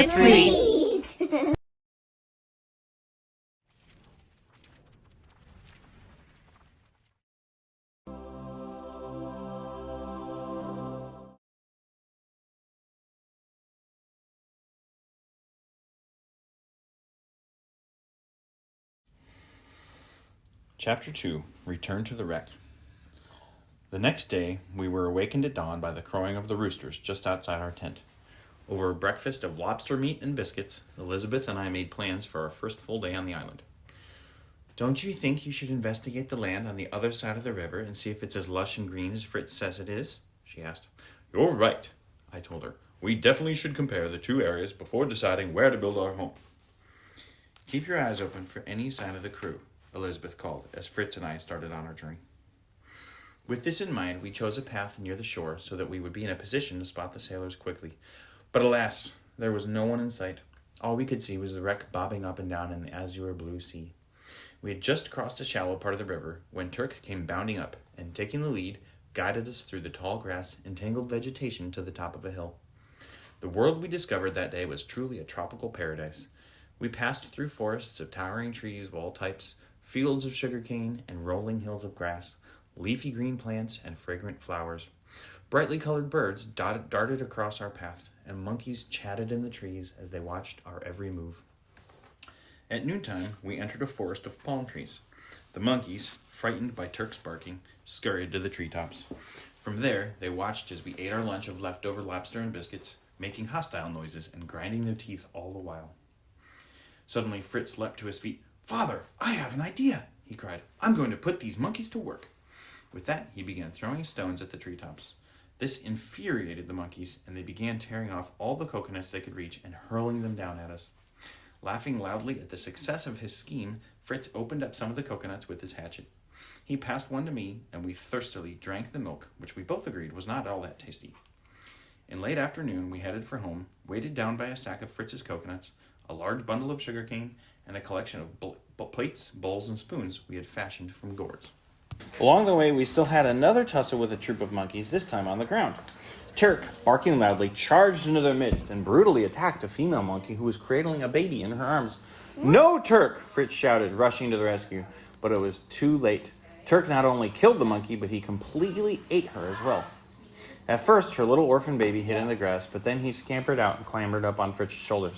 Let's read. Chapter 2, Return to the Wreck. The next day, we were awakened at dawn by the crowing of the roosters just outside our tent. Over a breakfast of lobster meat and biscuits, Elizabeth and I made plans for our first full day on the island. "Don't you think you should investigate the land on the other side of the river and see if it's as lush and green as Fritz says it is?" she asked. "You're right," I told her. "We definitely should compare the two areas before deciding where to build our home." "Keep your eyes open for any sign of the crew," Elizabeth called as Fritz and I started on our journey. With this in mind, we chose a path near the shore so that we would be in a position to spot the sailors quickly. But alas, there was no one in sight. All we could see was the wreck bobbing up and down in the azure blue sea. We had just crossed a shallow part of the river when Turk came bounding up and, taking the lead, guided us through the tall grass and tangled vegetation to the top of a hill. The world we discovered that day was truly a tropical paradise. We passed through forests of towering trees of all types, fields of sugarcane and rolling hills of grass, leafy green plants and fragrant flowers. Brightly colored birds darted across our path, and monkeys chatted in the trees as they watched our every move. At noontime, we entered a forest of palm trees. The monkeys, frightened by Turk's barking, scurried to the treetops. From there, they watched as we ate our lunch of leftover lobster and biscuits, making hostile noises and grinding their teeth all the while. Suddenly, Fritz leapt to his feet. "Father, I have an idea," he cried. "I'm going to put these monkeys to work." With that, he began throwing stones at the treetops. This infuriated the monkeys, and they began tearing off all the coconuts they could reach and hurling them down at us. Laughing loudly at the success of his scheme, Fritz opened up some of the coconuts with his hatchet. He passed one to me, and we thirstily drank the milk, which we both agreed was not all that tasty. In late afternoon, we headed for home, weighted down by a sack of Fritz's coconuts, a large bundle of sugarcane, and a collection of plates, bowls, and spoons we had fashioned from gourds. Along the way, we still had another tussle with a troop of monkeys, this time on the ground. Turk, barking loudly, charged into their midst and brutally attacked a female monkey who was cradling a baby in her arms. "No, Turk!" Fritz shouted, rushing to the rescue. But it was too late. Turk not only killed the monkey, but he completely ate her as well. At first, her little orphan baby hid in the grass, but then he scampered out and clambered up on Fritz's shoulders.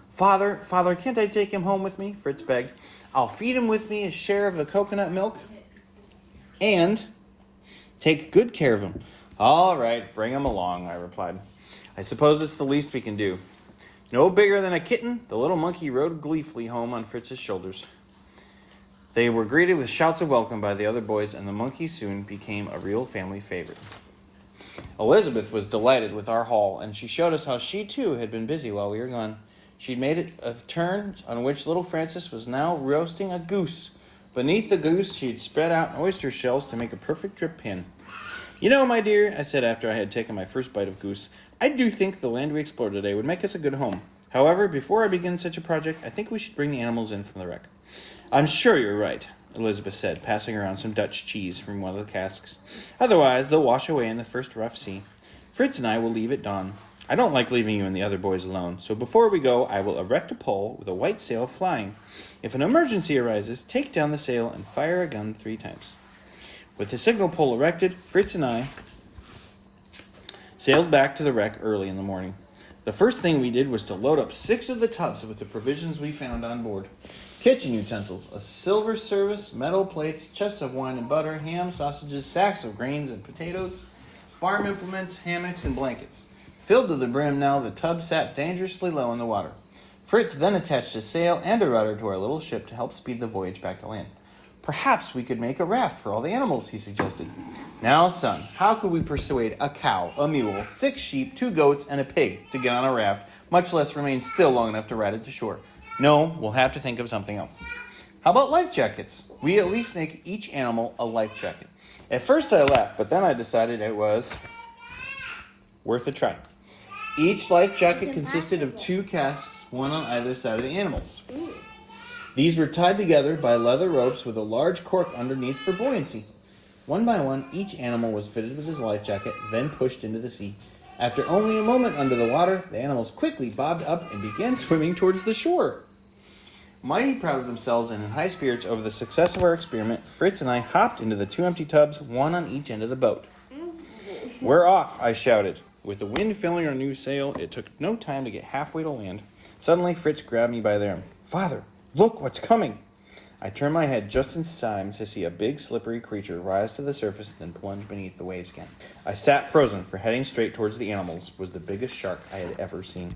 Father, can't I take him home with me?" Fritz begged. "I'll feed him with me a share of the coconut milk and take good care of him." "All right, bring him along," I replied. "I suppose it's the least we can do." No bigger than a kitten, the little monkey rode gleefully home on Fritz's shoulders. They were greeted with shouts of welcome by the other boys, and the monkey soon became a real family favorite. Elizabeth was delighted with our haul, and she showed us how she too had been busy while we were gone. She'd made it a turn on which little Francis was now roasting a goose. Beneath the goose, she'd spread out oyster shells to make a perfect drip pan. "You know, my dear," I said after I had taken my first bite of goose, "I do think the land we explored today would make us a good home. However, before I begin such a project, I think we should bring the animals in from the wreck." "I'm sure you're right," Elizabeth said, passing around some Dutch cheese from one of the casks. "Otherwise, they'll wash away in the first rough sea. Fritz and I will leave at dawn. I don't like leaving you and the other boys alone, so before we go, I will erect a pole with a white sail flying. If an emergency arises, take down the sail and fire a gun 3 times. With the signal pole erected, Fritz and I sailed back to the wreck early in the morning. The first thing we did was to load up 6 of the tubs with the provisions we found on board. Kitchen utensils, a silver service, metal plates, chests of wine and butter, ham, sausages, sacks of grains and potatoes, farm implements, hammocks, and blankets. Filled to the brim now, the tub sat dangerously low in the water. Fritz then attached a sail and a rudder to our little ship to help speed the voyage back to land. "Perhaps we could make a raft for all the animals," he suggested. "Now, son, how could we persuade a cow, a mule, 6 sheep, 2 goats, and a pig to get on a raft, much less remain still long enough to ride it to shore? No, we'll have to think of something else. How about life jackets? We at least make each animal a life jacket." At first I laughed, but then I decided it was worth a try. Each life jacket consisted of 2 casks, one on either side of the animals. These were tied together by leather ropes with a large cork underneath for buoyancy. One by one, each animal was fitted with his life jacket, then pushed into the sea. After only a moment under the water, the animals quickly bobbed up and began swimming towards the shore. Mighty proud of themselves and in high spirits over the success of our experiment, Fritz and I hopped into the 2 empty tubs, one on each end of the boat. "We're off," I shouted. With the wind filling our new sail, it took no time to get halfway to land. Suddenly, Fritz grabbed me by the arm. "Father, look what's coming!" I turned my head just in time to see a big, slippery creature rise to the surface and then plunge beneath the waves again. I sat frozen, for heading straight towards the animals was the biggest shark I had ever seen.